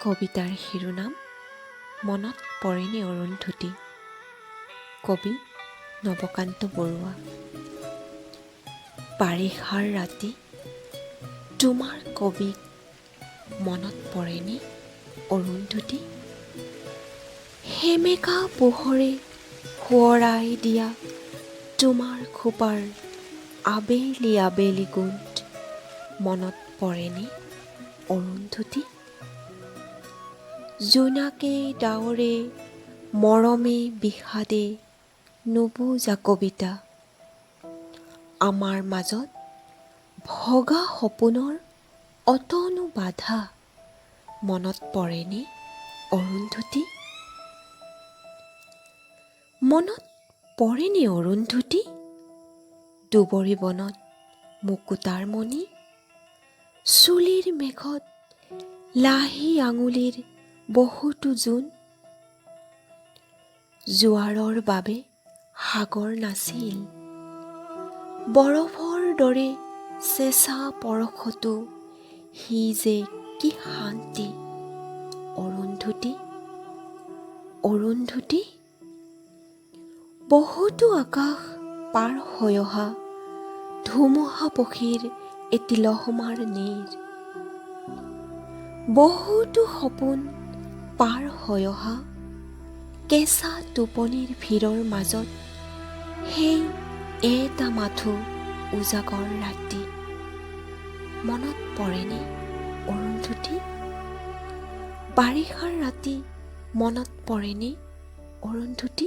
কবিতাৰ শিৰোনাম মনত পৰেনে অৰুন্ধতী। কবি নৱকান্ত বৰুৱা। বাৰিষাৰ ৰাতি তোমাৰ কবিক মনত পৰেনে অৰুন্ধতী। সেমেকা পোহৰে সোঁৱৰাই দিয়া তোমাৰ খোপাৰ আবেলি আবেলি গোন্ধ মনত পৰেনে অৰুন্ধতী। জোনাকে ডাৱৰে মৰমে বিষাদে নুবুজা কবিতা, আমাৰ মাজত ভগা সপোনৰ অতনো বাধা মনত পৰেনে অৰুন্ধতী। মনত পৰেনে অৰুন্ধতী, দুবৰি বনত মুকুতাৰ মণি, চুলিৰ মেঘত লাহি আঙুলিৰ বহুতো জোন, জোৱাৰৰ বাবে সাগৰ নাছিল, বৰফৰ দৰে চেঁচা পৰশতো সি যে কি শান্তি অৰুন্ধতী। অৰুন্ধতী, বহুতো আকাশ পাৰ হৈ অহা ধুমুহা পক্ষীৰ এটি লহমাৰ নীৰ, বহুতো সপোন পাৰ হৈ অহা কেঁচা টোপনিৰ ভিৰৰ মাজত সেই এটা মাথো উজাগৰ ৰাতি মনত পৰেনে অৰুন্ধতী। বাৰিষাৰ ৰাতি মনত পৰেনে অৰুন্ধতী।